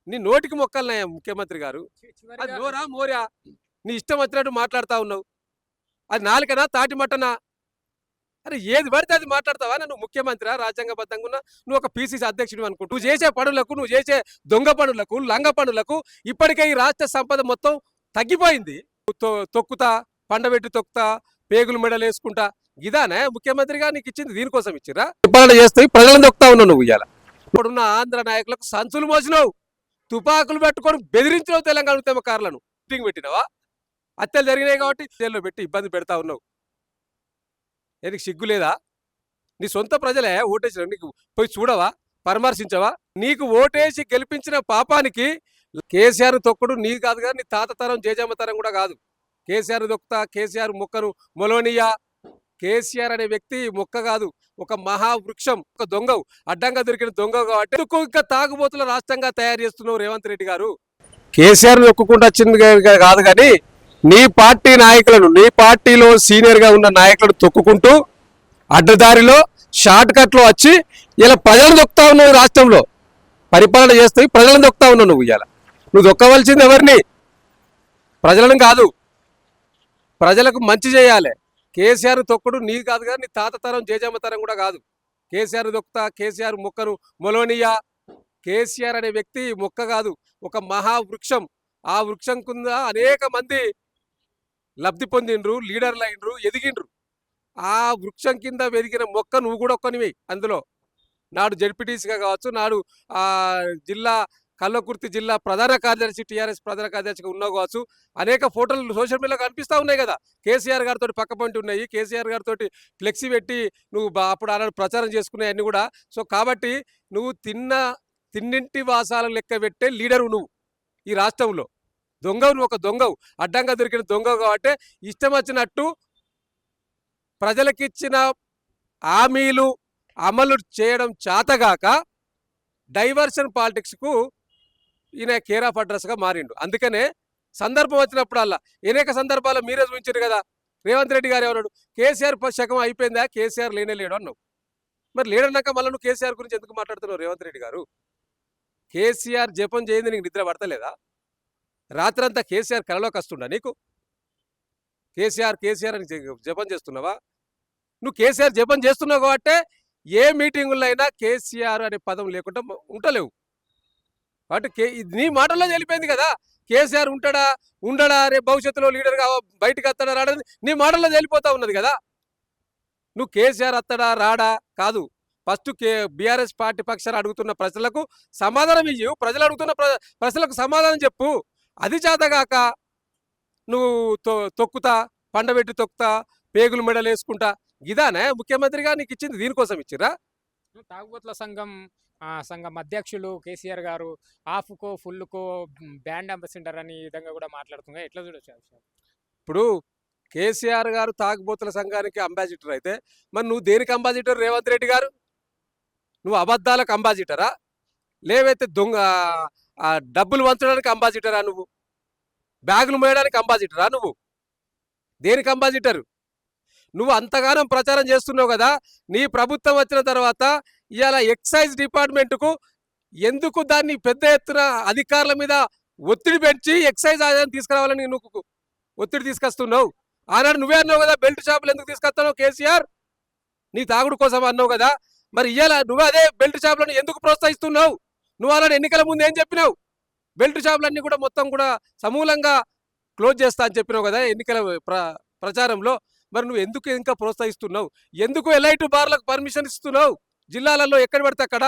నీ నోటికి మొక్కలున్నాయా ముఖ్యమంత్రి గారు? అది చివరిగా నోరా మోరా? నీ ఇష్టం వచ్చినట్టు మాట్లాడుతా ఉన్నావు. అది నాలుకనా తాటి మట్టనా? అరే ఏది పడితే అది మాట్లాడతావా? నువ్వు ముఖ్యమంత్రి రాజ్యాంగబద్ధంగా ఉన్న నువ్వు ఒక పీసీసీ అధ్యక్షుడు అనుకో. నువ్వు చేసే పనులకు, నువ్వు చేసే దొంగ పనులకు, లంగ పనులకు ఇప్పటికే ఈ రాష్ట్ర సంపద మొత్తం తగ్గిపోయింది. తొక్కుతా, పండబెట్టి తొక్కుతా, పేగులు మెడలు వేసుకుంటా, ఇదానే ముఖ్యమంత్రిగా నీకు ఇచ్చింది దీనికోసం ఇచ్చిరా? పరిపాలన చేస్తే ప్రజలను తొక్కుతా ఉన్నావు నువ్వు. ఇవాళ ఇప్పుడున్న ఆంధ్ర నాయకులకు సంచులు మోసినావు, తుపాకులు పెట్టుకొని బెదిరించినావు తెలంగాణ ఉద్యమకారులను. మీటింగ్ పెట్టినావా? హత్యలు జరిగినాయి కాబట్టి జైల్లో పెట్టి ఇబ్బంది పెడతా ఉన్నావు. నీకు సిగ్గు లేదా? నీ సొంత ప్రజలే ఓటేసిన నీకు పోయి చూడవా, పరామర్శించవా? నీకు ఓటేసి గెలిపించిన పాపానికి కేసీఆర్ తొక్కడు నీ కాదు కదా, నీ తాత తరం జేజమ్మ తరం కూడా కాదు. కేసీఆర్ తొక్కుతా, కేసీఆర్ మొక్కను మొలవనియా. కేసీఆర్ అనే వ్యక్తి మొక్క కాదు, ఒక మహావృక్షం, ఒక దొంగవు, అడ్డంగా దొరికిన దొంగ కాబట్టి ఇంకా తాగుబోతుల రాష్ట్రంగా తయారు చేస్తున్నావు రేవంత్ రెడ్డి గారు. కేసీఆర్ నొక్కుంటూ వచ్చింది కాదు కానీ నీ పార్టీ నాయకులను, నీ పార్టీలో సీనియర్గా ఉన్న నాయకులను తొక్కుకుంటూ అడ్డదారిలో షార్ట్ కట్లో వచ్చి ఇలా ప్రజలను దొక్కుతా ఉన్నావు. రాష్ట్రంలో పరిపాలన చేస్తే ప్రజలను దొక్కుతా ఉన్నావు నువ్వు. ఇలా నువ్వు దొక్కవలసింది ఎవరిని? ప్రజలను కాదు. ప్రజలకు మంచి చేయాలి. కేసీఆర్ తొక్కడు నీ కాదు కదా, నీ తాత తరం జేజమ్మ తరం కూడా కాదు. కేసీఆర్ దొక్కుతా, కేసీఆర్ మొక్కను మొలవనియా. కేసీఆర్ అనే వ్యక్తి మొక్క కాదు, ఒక మహావృక్షం. ఆ వృక్షం కింద అనేక మంది లబ్ధి పొందిండ్రు, లీడర్లు అయినరు, ఎదిగిండ్రు. ఆ వృక్షం కింద వెదిగిన మొక్క నువ్వు కూడా ఒక్కనివి. అందులో నాడు జడ్పీటీసీగా కావచ్చు, నాడు జిల్లా కల్లకుర్తి జిల్లా ప్రధాన కార్యదర్శి, టీఆర్ఎస్ ప్రధాన కార్యదర్శిగా ఉన్నావు కావచ్చు. అనేక ఫోటోలు సోషల్ మీడియాలో కనిపిస్తూ ఉన్నాయి కదా, కేసీఆర్ గారితో పక్క పంటి ఉన్నాయి. కేసీఆర్ గారితో ఫ్లెక్సీ పెట్టి నువ్వు అప్పుడు అలాంటి ప్రచారం చేసుకున్నాయన్నీ కూడా. సో కాబట్టి నువ్వు తిన్నింటి వాసాల లెక్క పెట్టే లీడరు నువ్వు ఈ రాష్ట్రంలో. దొంగవు, నువ్వు ఒక దొంగవు, అడ్డంగా దొరికిన దొంగవు. కాబట్టి ఇష్టం వచ్చినట్టు ప్రజలకిచ్చిన హామీలు అమలు చేయడం చేతగాక డైవర్షన్ పాలిటిక్స్కు ఈయన కేర్ ఆఫ్ అడ్రస్గా మారిండు. అందుకనే సందర్భం వచ్చినప్పుడల్లా అనేక సందర్భాల్లో మీరే చూపించారు కదా. రేవంత్ రెడ్డి గారు ఏమన్నాడు? కేసీఆర్ శకం అయిపోయిందా, కేసీఆర్ లేనే లేడు అన్నావు. మరి లేడన్నాక మళ్ళీ నువ్వు కేసీఆర్ గురించి ఎందుకు మాట్లాడుతున్నావు రేవంత్ రెడ్డి గారు? కేసీఆర్ జపం చేయింది నీకు నిద్ర పడతలేదా? రాత్రంతా కేసీఆర్ కలలోకి వస్తుండా నీకు? కేసీఆర్ కేసీఆర్ అని జపం చేస్తున్నావా? నువ్వు కేసీఆర్ జపం చేస్తున్నావు కాబట్టి ఏ మీటింగుల్లో అయినా కేసీఆర్ అనే పదం లేకుండా ఉండలేవు. కాబట్టి నీ మాటల్లో తెలిపోయింది కదా, కేసీఆర్ ఉంటాడా ఉండడా, రేపు భవిష్యత్తులో లీడర్గా బయటకు వస్తాడా రాడని నీ మాటల్లో తెలిపోతా ఉన్నది కదా. నువ్వు కేసీఆర్ వస్తాడా రాడా కాదు, ఫస్ట్ బీఆర్ఎస్ పార్టీ పక్షాన్ని అడుగుతున్న ప్రజలకు సమాధానం ఇవ్వు. ప్రజలు అడుగుతున్న ప్రజలకు సమాధానం చెప్పు. అది చేతగాక నువ్వు తొక్కుతా, పండబెట్టి తొక్కుతా, పేగులు మెడలు వేసుకుంటా, ఇదానే ముఖ్యమంత్రిగా నీకు ఇచ్చింది దీనికోసం ఇచ్చిరా? తాగుబోతుల సంఘం అధ్యక్షులు కేసీఆర్ గారు హాఫ్కో ఫుల్కో బ్రాండ్ అంబాసిడర్ అని ఈ విధంగా కూడా మాట్లాడుతున్నారు. ఎట్లా చూడొచ్చు? ఇప్పుడు కేసీఆర్ గారు తాగుబోతుల సంఘానికి అంబాసిడర్ అయితే మరి నువ్వు దేనికి అంబాసిడర్ రేవంత్ రెడ్డి గారు? నువ్వు అబద్ధాలకు అంబాసిడరా, లేవైతే దొంగ డబ్బులు వంచడానికి అంబాసిడరా, నువ్వు బ్యాగులు మోయడానికి అంబాసిడరా, నువ్వు దేనికి అంబాసిడరు? నువ్వు అంతగానం ప్రచారం చేస్తున్నావు కదా. నీ ప్రభుత్వం వచ్చిన తర్వాత ఇవాళ ఎక్సైజ్ డిపార్ట్మెంట్కు ఎందుకు దాన్ని పెద్ద ఎత్తున అధికారుల మీద ఒత్తిడి పెంచి ఎక్సైజ్ ఆదాయం తీసుకురావాలని నువ్వు ఒత్తిడి తీసుకొస్తున్నావు. ఆనాడు నువ్వే అన్నావు కదా, బెల్ట్ షాపులు ఎందుకు తీసుకొస్తున్నావు కేసీఆర్, నీ తాగుడు కోసం అన్నావు కదా. మరి ఇవాళ నువ్వు అదే బెల్ట్ షాపులను ఎందుకు ప్రోత్సహిస్తున్నావు? నువ్వు అలాంటి ఎన్నికల ముందు ఏం చెప్పినావు? బెల్ట్ షాపులన్నీ కూడా మొత్తం కూడా సమూలంగా క్లోజ్ చేస్తా అని చెప్పినావు కదా ఎన్నికల ప్రచారంలో. మరి నువ్వు ఎందుకు ఇంకా ప్రోత్సహిస్తున్నావు? ఎందుకు ఎలైట్ బార్లకు పర్మిషన్ ఇస్తున్నావు జిల్లాలలో ఎక్కడ పడితే అక్కడ?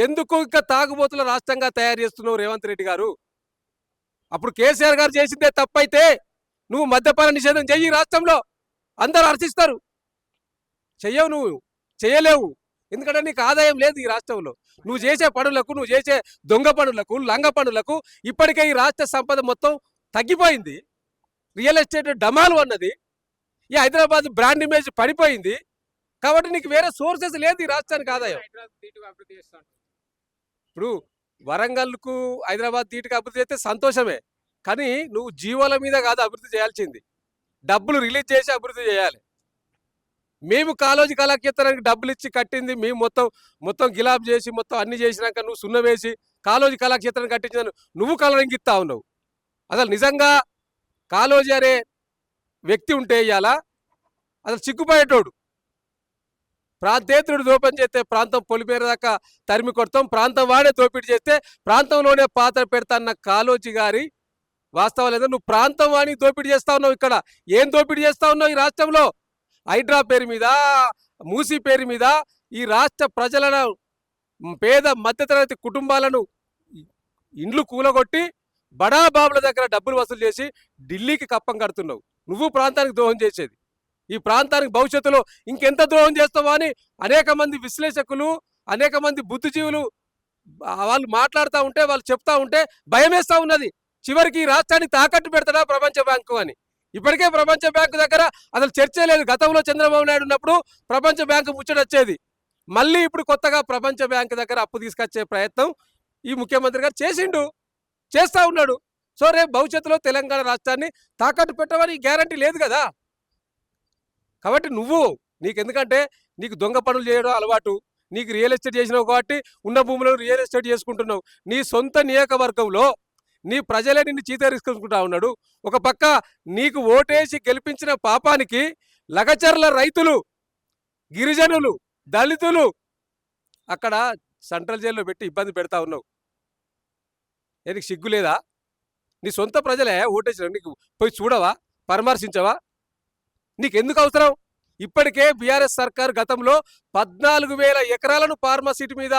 ఎందుకు ఇంకా తాగుబోతుల రాష్ట్రంగా తయారు చేస్తున్నావు రేవంత్ రెడ్డి గారు? అప్పుడు కేసీఆర్ గారు చేసిందే తప్పైతే నువ్వు మద్యపాన నిషేధం చెయ్యి రాష్ట్రంలో, అందరూ హర్షిస్తారు. చెయ్యవు, నువ్వు చేయలేవు. ఎందుకంటే నీకు ఆదాయం లేదు ఈ రాష్ట్రంలో. నువ్వు చేసే పనులకు, నువ్వు చేసే దొంగ పనులకు, లంగ పనులకు ఇప్పటికే ఈ రాష్ట్ర సంపద మొత్తం తగ్గిపోయింది. రియల్ ఎస్టేట్ డమాలు అన్నది. ఈ హైదరాబాద్ బ్రాండ్ ఇమేజ్ పడిపోయింది. కాబట్టి నీకు వేరే సోర్సెస్ లేదు ఈ రాష్ట్రానికి ఆదాయం. ఇప్పుడు వరంగల్కు హైదరాబాద్ ధీటుగా అభివృద్ధి చేస్తే సంతోషమే, కానీ నువ్వు జీవోల మీద కాదు అభివృద్ధి చేయాల్సింది, డబ్బులు రిలీజ్ చేసి అభివృద్ధి చేయాలి. మేము కాలేజీ కళాక్షేత్రానికి డబ్బులు ఇచ్చి కట్టింది మేము మొత్తం గిలాబ్ చేసి మొత్తం అన్ని చేసినాక నువ్వు సున్న వేసి కాళోజీ కళాక్షేత్రం కట్టించిందని నువ్వు కలరింగిస్తా ఉన్నావు. అసలు నిజంగా కాళోజీ అనే వ్యక్తి ఉంటే ఇవాళ అసలు చిక్కుపోయేటోడు. ప్రాంతేతరుడు దోపం చేస్తే ప్రాంతం పొలిపేరు దాకా తరిమి కొడతాం, ప్రాంతం వాడే దోపిడీ చేస్తే ప్రాంతంలోనే పాత్ర పెడతాన్న కాళోజీ గారి వాస్తవం లేదా? నువ్వు ప్రాంతం వాడిని దోపిడీ చేస్తా ఉన్నావు. ఇక్కడ ఏం దోపిడీ చేస్తా ఉన్నావు? ఈ రాష్ట్రంలో హైడ్రా పేరు మీద, మూసీ పేరు మీద ఈ రాష్ట్ర ప్రజలను, పేద మధ్యతరగతి కుటుంబాలను ఇండ్లు కూలగొట్టి బడా బాబుల దగ్గర డబ్బులు వసూలు చేసి ఢిల్లీకి కప్పం కడుతున్నావు. నువ్వు ప్రాంతానికి ద్రోహం చేసేది. ఈ ప్రాంతానికి భవిష్యత్తులో ఇంకెంత ద్రోహం చేస్తావో అని అనేక మంది విశ్లేషకులు, అనేక మంది బుద్ధిజీవులు వాళ్ళు మాట్లాడుతూ ఉంటే, వాళ్ళు చెప్తా ఉంటే భయమేస్తూ ఉన్నది. చివరికి ఈ రాష్ట్రాన్ని తాకట్టు పెడతాడా ప్రపంచ బ్యాంకు అని. ఇప్పటికే ప్రపంచ బ్యాంకు దగ్గర అసలు చర్చే లేదు. గతంలో చంద్రబాబు నాయుడు ఉన్నప్పుడు ప్రపంచ బ్యాంకు ముచ్చటొచ్చేది. మళ్ళీ ఇప్పుడు కొత్తగా ప్రపంచ బ్యాంకు దగ్గర అప్పు తీసుకొచ్చే ప్రయత్నం ఈ ముఖ్యమంత్రి గారు చేస్తా ఉన్నాడు. సో రేపు భవిష్యత్తులో తెలంగాణ రాష్ట్రాన్ని తాకట్టు పెట్టమని గ్యారంటీ లేదు కదా. కాబట్టి నీకెందుకంటే నీకు దొంగ పనులు చేయడం అలవాటు, నీకు రియల్ ఎస్టేట్ చేసినావు కాబట్టి ఉన్న భూములను రియల్ ఎస్టేట్ చేసుకుంటున్నావు. నీ సొంత నియోజకవర్గంలో నీ ప్రజలే నిన్ను చీతరించుకుంటా ఉన్నాడు. ఒక పక్క నీకు ఓటేసి గెలిపించిన పాపానికి లగచర్ల రైతులు, గిరిజనులు, దళితులు అక్కడ సెంట్రల్ జైల్లో పెట్టి ఇబ్బంది పెడతా ఉన్నావు. నీకు సిగ్గు లేదా? నీ సొంత ప్రజలే ఓటేసిన నీకు పోయి చూడవా, పరామర్శించవా? నీకెందుకు అవసరం? ఇప్పటికే బీఆర్ఎస్ సర్కార్ గతంలో 14,000 ఎకరాలను ఫార్మసిటీ మీద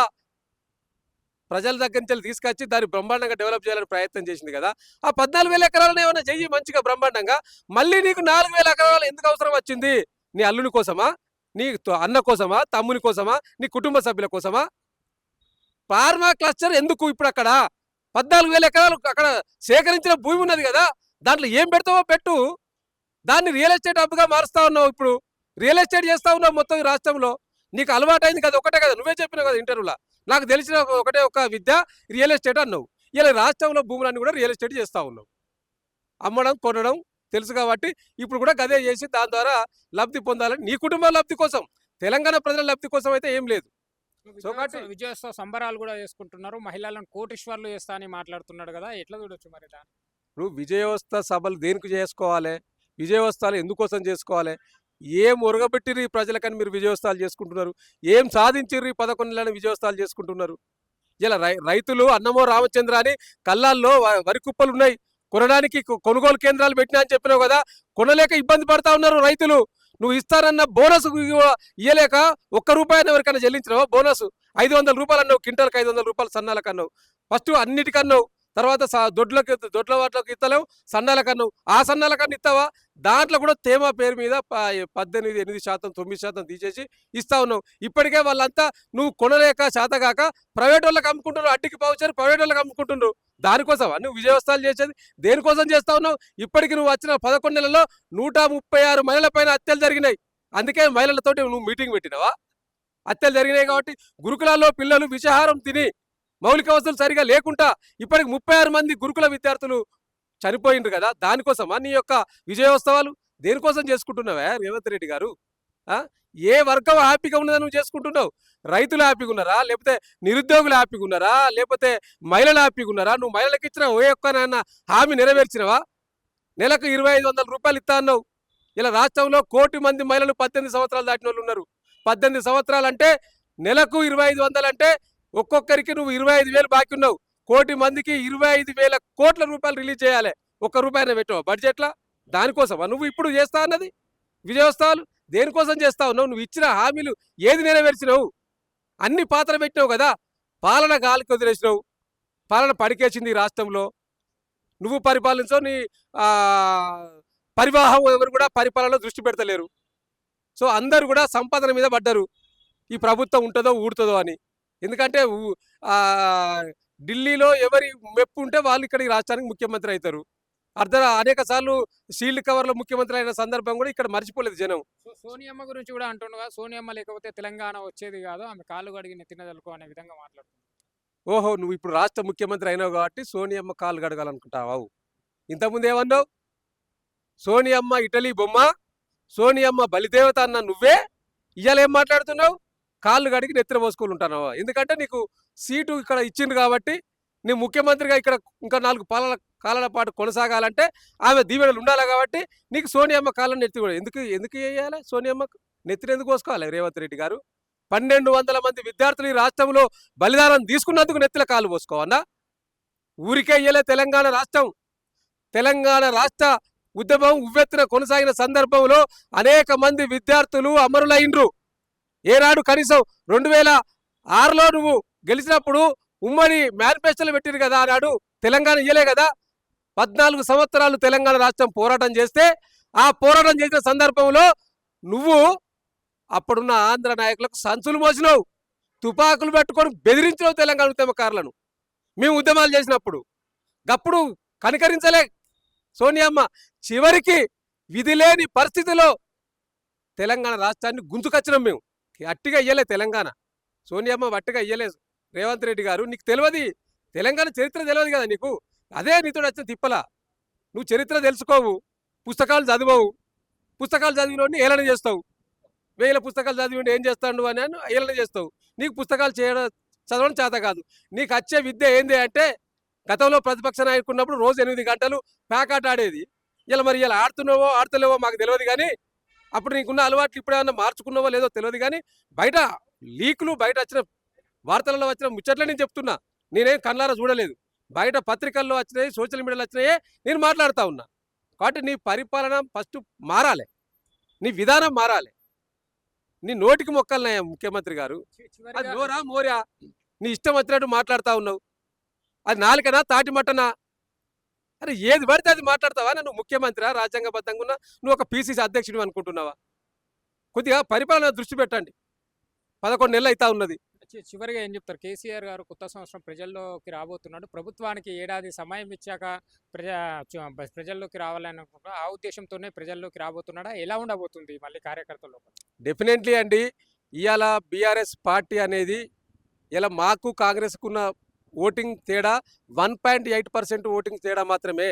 ప్రజల దగ్గర నుంచి తీసుకొచ్చి దాన్ని బ్రహ్మాండంగా డెవలప్ చేయాలని ప్రయత్నం చేసింది కదా. ఆ 14,000 ఎకరాలను ఏమైనా చెయ్యి మంచిగా బ్రహ్మాండంగా. మళ్ళీ నీకు 4,000 ఎకరాలు ఎందుకు అవసరం వచ్చింది? నీ అల్లుని కోసమా, నీ అన్న కోసమా, తమ్ముని కోసమా, నీ కుటుంబ సభ్యుల కోసమా? ఫార్మా క్లస్టర్ ఎందుకు? ఇప్పుడు అక్కడ 14,000 ఎకరాలు అక్కడ సేకరించిన భూమి ఉన్నది కదా, దాంట్లో ఏం పెడతావో పెట్టు. దాన్ని రియల్ ఎస్టేట్ హబ్గా మారుస్తా ఉన్నావు. ఇప్పుడు రియల్ ఎస్టేట్ చేస్తా ఉన్నావు మొత్తం ఈ రాష్ట్రంలో. నీకు అలవాటైంది కదా, ఒకటే కదా, నువ్వే చెప్పినావు కదా ఇంటర్వ్యూలో, నాకు తెలిసిన ఒకటే ఒక విద్య రియల్ ఎస్టేట్ అన్నావు. ఇలా రాష్ట్రంలో భూములన్నీ కూడా రియల్ ఎస్టేట్ చేస్తూ ఉన్నావు. అమ్మడం, కొనడం తెలుసు కాబట్టి ఇప్పుడు కూడా గదే చేసి దాని ద్వారా లబ్ధి పొందాలని, నీ కుటుంబం లబ్ధి కోసం, తెలంగాణ ప్రజల లబ్ధి కోసం అయితే ఏం లేదు. విజయోత్సవ సంబరాలు కూడా చేసుకుంటున్నారు, మహిళలను కోటీశ్వర్లు చేస్తా అని మాట్లాడుతున్నాడు కదా, ఎట్లా చూడొచ్చు మరి దాన్ని? నువ్వు విజయోత్సవ సభలు దేనికి చేసుకోవాలి? విజయోత్సవాలు ఎందుకోసం చేసుకోవాలి? ఏం ఒరగబెట్టిర్రు ఈ ప్రజలకని మీరు విజయోత్సవాలు చేసుకుంటున్నారు? ఏం సాధించిర్రు ఈ 11 నెలలను విజయోత్సవాలు చేసుకుంటున్నారు? ఇలా రైతులు అన్నమో రామచంద్ర అని కళ్ళాల్లో వరి కుప్పలు ఉన్నాయి, కొనడానికి కొనుగోలు కేంద్రాలు పెట్టినా అని చెప్పినావు కదా, కొనలేక ఇబ్బంది పడతా ఉన్నారు రైతులు. నువ్వు ఇస్తానన్న బోనస్ ఇయ్యలేక ₹1 ఎవరికైనా చెల్లించినావా? బోనస్ 500 రూపాయలు అన్నావు, క్వింటాల్కి 500 రూపాయలు సన్నాలకు అన్నావు. ఫస్ట్ అన్నిటికన్నావు, తర్వాత దొడ్ల వాటిలోకి ఇస్తలేవు, సన్నాలకన్నావు. ఆ సన్నాలకన్నా ఇస్తావా? దాంట్లో కూడా తేమ పేరు మీద 18, 8%, 9% తీసేసి ఇస్తా ఉన్నావు. ఇప్పటికే వాళ్ళంతా నువ్వు కొనలేక చేతగాక ప్రైవేట్ వాళ్ళకి అమ్ముకుంటున్నారు, అడ్డికి పావుచారు ప్రైవేట్ వాళ్ళకి అమ్ముకుంటున్నారు. దానికోసమా నువ్వు విజయోత్సవాలు చేసేది? దేనికోసం చేస్తా ఉన్నావు? ఇప్పటికి నువ్వు వచ్చిన 11 నెలల్లో 136 మహిళల పైన హత్యలు జరిగినాయి. అందుకే మహిళలతోటి నువ్వు మీటింగ్ పెట్టినావా? హత్యలు జరిగినాయి కాబట్టి గురుకులాల్లో పిల్లలు విషాహారం తిని మౌలిక వసతులు సరిగా లేకుండా ఇప్పటికి 36 మంది గురుకుల విద్యార్థులు చనిపోయిండ్రు కదా. దానికోసమా నీ యొక్క విజయోత్సవాలు? దేనికోసం చేసుకుంటున్నావా రేవంత్ రెడ్డి గారు? ఏ వర్గం హ్యాపీగా ఉన్నదని నువ్వు చేసుకుంటున్నావు? రైతులు హ్యాపీగా ఉన్నారా, లేకపోతే నిరుద్యోగులు హ్యాపీగా ఉన్నారా, లేకపోతే మహిళలు హ్యాపీగా ఉన్నారా? నువ్వు మహిళలకు ఇచ్చిన ఏ ఒక్కనైనా హామీ నెరవేర్చినవా? నెలకు 2,500 రూపాయలు ఇస్తా అన్నావు. ఇలా రాష్ట్రంలో 1 కోటి మంది మహిళలు 18 సంవత్సరాలు దాటిన వాళ్ళు ఉన్నారు. 18 సంవత్సరాలు అంటే నెలకు 2,500 అంటే ఒక్కొక్కరికి నువ్వు 25,000 బాకీ ఉన్నావు. 1 కోటి మందికి 25,000 కోట్ల రూపాయలు రిలీజ్ చేయాలి. ₹1 పెట్టావు బడ్జెట్లా? దానికోసమా నువ్వు ఇప్పుడు చేస్తా అన్నది విజయోత్సవాలు? దేనికోసం చేస్తా ఉన్నావు? నువ్వు ఇచ్చిన హామీలు ఏది నెరవేర్చినావు? అన్ని పాత్ర పెట్టినావు కదా. పాలన గాలికి వదిలేసినావు, పాలన పడికేసింది ఈ రాష్ట్రంలో. నువ్వు పరిపాలించవు, నీ పరివాహం ఎవరు కూడా పరిపాలనలో దృష్టి పెడతలేరు. సో అందరు కూడా సంపాదన మీద పడ్డారు, ఈ ప్రభుత్వం ఉంటుందో ఊడుతుందో అని. ఎందుకంటే ఢిల్లీలో ఎవరి మెప్పు ఉంటే వాళ్ళు ఇక్కడ ఈ రాష్ట్రానికి ముఖ్యమంత్రి అవుతారు. అనేక సార్లు షీల్డ్ కవర్లో ముఖ్యమంత్రి అయిన సందర్భం కూడా ఇక్కడ మర్చిపోలేదు జనం. సోనియమ్మ గురించి కూడా అంటుండగా, సోనియమ్మ లేకపోతే తెలంగాణ వచ్చేది కాదు, ఆమె కాళ్ళు కడిగి నెత్తినదలుకో అనే విధంగా మాట్లాడుతుంది. ఓహో, నువ్వు ఇప్పుడు రాష్ట్ర ముఖ్యమంత్రి అయినావు కాబట్టి సోనియమ్మ కాళ్ళు కడగాలనుకుంటావు. ఇంతకుముందు ఏమన్నావు? సోనియమ్మ ఇటలీ బొమ్మ, సోనియమ్మ బలిదేవత అన్న నువ్వే ఇవాళ ఏం మాట్లాడుతున్నావు? కాళ్ళు కడిగి నెత్తిన పోసుకొని ఉంటావు. ఎందుకంటే నీకు సీటు ఇక్కడ ఇచ్చిండ్రు కాబట్టి నీ ముఖ్యమంత్రిగా ఇక్కడ ఇంకా 4 కాలాల పాటు కొనసాగాలంటే ఆమె దీవెనలు ఉండాలి కాబట్టి నీకు సోనియమ్మ కాలం నెత్తి కూడా ఎందుకు ఎందుకు వేయాలి సోనియమ్మకు నెత్తిని ఎందుకు కోసుకోవాలి రేవంత్ రెడ్డి గారు 1200 మంది విద్యార్థులు ఈ రాష్ట్రంలో బలిదానం తీసుకున్నందుకు నెత్తిల కాలు పోసుకోవన్నా ఊరికే ఇయ్యలే తెలంగాణ రాష్ట్ర ఉద్యమం ఉవ్వెత్తున కొనసాగిన సందర్భంలో అనేక మంది విద్యార్థులు అమరులైండ్రు ఏనాడు కనీసం 2006లో నువ్వు గెలిచినప్పుడు ఉమ్మడి మేనిఫెస్టోలు పెట్టిరు కదా ఆనాడు తెలంగాణ ఇయ్యలే కదా 14 సంవత్సరాలు తెలంగాణ రాష్ట్రం పోరాటం చేస్తే ఆ పోరాటం చేసిన సందర్భంలో నువ్వు అప్పుడున్న ఆంధ్ర నాయకులకు సంచులు మోసినావు తుపాకులు పెట్టుకొని బెదిరించినావు తెలంగాణ ఉద్యమకారులను మేము ఉద్యమాలు చేసినప్పుడు గప్పుడు కనికరించలే సోనియమ్మ చివరికి విధి లేని పరిస్థితిలో తెలంగాణ రాష్ట్రాన్ని గుంతుకొచ్చినాం మేము అట్టిగా ఇయ్యలే తెలంగాణ సోనియమ్మ వట్టిగా ఇయ్యలేదు రేవంత్ రెడ్డి గారు నీకు తెలియదు తెలంగాణ చరిత్ర తెలియదు కదా నీకు అదే నీతో వచ్చిన తిప్పల నువ్వు చరిత్ర తెలుసుకోవు పుస్తకాలు చదివవు పుస్తకాలు చదివినోడిని ఏలన చేస్తావు 1000 పుస్తకాలు చదివి ఏం చేస్తాడు అని ఏలన చేస్తావు నీకు పుస్తకాలు చదవడం చేత కాదు నీకు వచ్చే విద్య ఏంది అంటే గతంలో ప్రతిపక్ష నాయకుడు ఉన్నప్పుడు రోజు 8 గంటలు ప్యాకాట ఆడేది ఇలా ఆడుతున్నావో ఆడతలేవో మాకు తెలియదు కానీ అప్పుడు నీకున్న అలవాట్లు ఇప్పుడు ఏమన్నా మార్చుకున్నావో లేదో తెలియదు కానీ బయట లీకులు బయట వచ్చిన వార్తలలో వచ్చిన ముచ్చట్లే నేను చెప్తున్నా నేనేం కళ్ళారా చూడలేదు బయట పత్రికల్లో వచ్చినాయి సోషల్ మీడియాలో వచ్చినాయే నేను మాట్లాడుతూ ఉన్నా కాబట్టి నీ పరిపాలన ఫస్ట్ మారాలి నీ విధానం మారాలి నీ నోటికి మొక్కలున్నాయా ముఖ్యమంత్రి గారు అది నోరా మోరా నీ ఇష్టం వచ్చినట్టు మాట్లాడుతూ ఉన్నావు అది నాలుకనా తాటి మట్టనా అరే ఏది పడితే అది మాట్లాడతావా నువ్వు ముఖ్యమంత్రి రాజ్యాంగబద్ధంగా ఉన్నా నువ్వు ఒక పిసిసి అధ్యక్షుడు అనుకుంటున్నావా కొద్దిగా పరిపాలన దృష్టి పెట్టండి 11 నెలలు అవుతా ఉన్నది చివరిగా ఏం చెప్తారు కేసీఆర్ గారు కొత్త సంవత్సరం ప్రజల్లోకి రాబోతున్నాడు ప్రభుత్వానికి ఏడాది సమయం ఇచ్చాక ప్రజల్లోకి రావాలని అనుకుంటా ఆ ఉద్దేశంతోనే ప్రజల్లోకి రాబోతున్నాడా ఎలా ఉండబోతుంది మళ్ళీ కార్యకర్తలు డెఫినెట్లీ అండి ఇవాళ బీఆర్ఎస్ పార్టీ అనేది ఇలా మాకు కాంగ్రెస్కున్న ఓటింగ్ తేడా 1.8% ఓటింగ్ తేడా మాత్రమే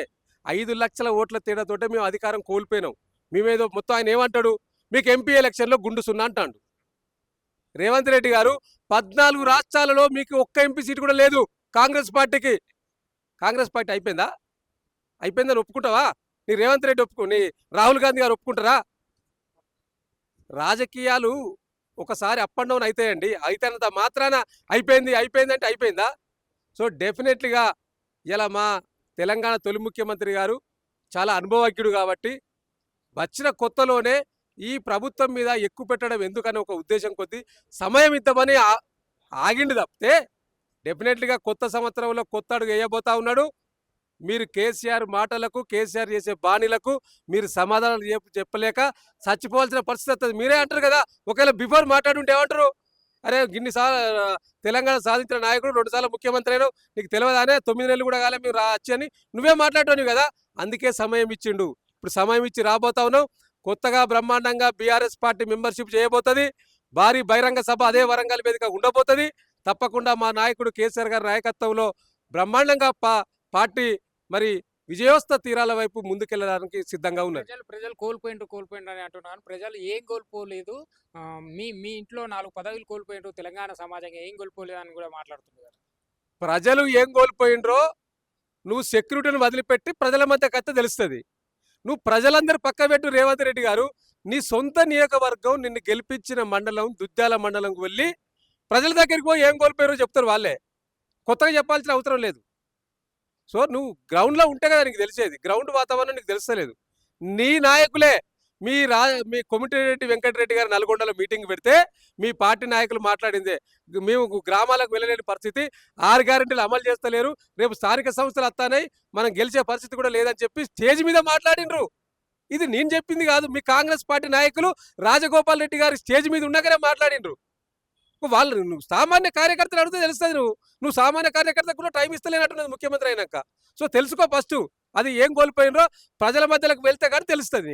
5 లక్షల ఓట్ల తేడాతోటే మేము అధికారం కోల్పోయినాం మేమేదో మొత్తం ఆయన ఏమంటాడు మీకు ఎంపీ ఎలక్షన్లో గుండు సున్నా అంటాడు రేవంత్ రెడ్డి గారు 14 రాష్ట్రాలలో మీకు ఒక్క ఎంపీ సీట్ కూడా లేదు కాంగ్రెస్ పార్టీకి కాంగ్రెస్ పార్టీ అయిపోయిందని ఒప్పుకుంటావా నీ రేవంత్ రెడ్డి నీ రాహుల్ గాంధీ గారు ఒప్పుకుంటారా రాజకీయాలు ఒకసారి అప్ అండ్ డౌన్ అవుతాయండి అయితేనంత మాత్రాన అయిపోయింది అంటే అయిపోయిందా సో డెఫినెట్లీగా ఇలా మా తెలంగాణ తొలి ముఖ్యమంత్రి గారు చాలా అనుభవజ్ఞుడు కాబట్టి వచ్చిన కొత్తలోనే ఈ ప్రభుత్వం మీద ఎక్కువ పెట్టడం ఎందుకని ఒక ఉద్దేశం కొద్దీ సమయం ఇద్దామని ఆగిండి తప్పితే డెఫినెట్లీగా కొత్త సంవత్సరంలో కొత్త అడుగు వేయబోతా ఉన్నాడు మీరు కేసీఆర్ మాటలకు కేసీఆర్ చేసే బాణీలకు మీరు సమాధానాలు చెప్పలేక చచ్చిపోవాల్సిన పరిస్థితి వస్తుంది మీరే అంటారు కదా ఒకవేళ బిఫోర్ మాట్లాడుంటే ఏమంటారు అరే తెలంగాణ సాధించిన నాయకుడు 2 సార్లు ముఖ్యమంత్రి అయినావు నీకు తెలియదానే 9 నెలలు కూడా కాలే మీరు రావచ్చు అని నువ్వే మాట్లాడతావు కదా అందుకే సమయం ఇచ్చిండు ఇప్పుడు సమయం ఇచ్చి రాబోతా ఉన్నావు కొత్తగా బ్రహ్మాండంగా బీఆర్ఎస్ పార్టీ మెంబర్షిప్ చేయబోతుంది భారీ బహిరంగ సభ అదే వరంగల్ వేదిక ఉండబోతుంది తప్పకుండా మా నాయకుడు కేసీఆర్ గారి నాయకత్వంలో బ్రహ్మాండంగా పార్టీ మరి విజయోస్త తీరాల వైపు ముందుకెళ్ళడానికి సిద్ధంగా ఉన్నారు ప్రజలు కోల్పోయిండ్రు అని అంటున్నారు ప్రజలు ఏం కోల్పోలేదు మీ ఇంట్లో 4 పదవులు కోల్పోయిండ్రు తెలంగాణ సమాజంగా ఏం కోల్పోలేదు అని కూడా మాట్లాడుతున్నారు ప్రజలు ఏం కోల్పోయిండ్రో నువ్వు సెక్యూరిటీని వదిలిపెట్టి ప్రజల మధ్య కథ తెలుస్తుంది నువ్వు ప్రజలందరూ పక్క పెట్టు రేవంత్ రెడ్డి గారు నీ సొంత నియోజకవర్గం నిన్ను గెలిపించిన మండలం దుద్యాల మండలంకు వెళ్ళి ప్రజల దగ్గరికి పోయి ఏం కోల్పోయారో చెప్తారు వాళ్ళే కొత్తగా చెప్పాల్సిన అవసరం లేదు సో నువ్వు గ్రౌండ్లో ఉంటే కదా నీకు తెలిసేది గ్రౌండ్ వాతావరణం నీకు తెలుస్తలేదు నీ నాయకులే మీ కొమిటిరెడ్డి వెంకటరెడ్డి గారు నల్గొండలో మీటింగ్ పెడితే మీ పార్టీ నాయకులు మాట్లాడిందే మేము గ్రామాలకు వెళ్ళలేని పరిస్థితి 6 గ్యారెంటీలు అమలు చేస్తలేరు రేపు స్థానిక సంస్థలు వస్తానాయి మనం గెలిచే పరిస్థితి కూడా లేదని చెప్పి స్టేజ్ మీద మాట్లాడినరు ఇది నేను చెప్పింది కాదు మీ కాంగ్రెస్ పార్టీ నాయకులు రాజగోపాల్ రెడ్డి గారి స్టేజ్ మీద ఉండగానే మాట్లాడినరు వాళ్ళు నువ్వు సామాన్య కార్యకర్తలు అడిగితే తెలుస్తుంది నువ్వు సామాన్య కార్యకర్తకు కూడా టైం ఇస్తలేనట్టున్నది ముఖ్యమంత్రి అయినాక సో తెలుసుకో ఫస్ట్ అది ఏం కోల్పోయినరో ప్రజల మధ్యలోకి వెళ్తే కానీ తెలుస్తుంది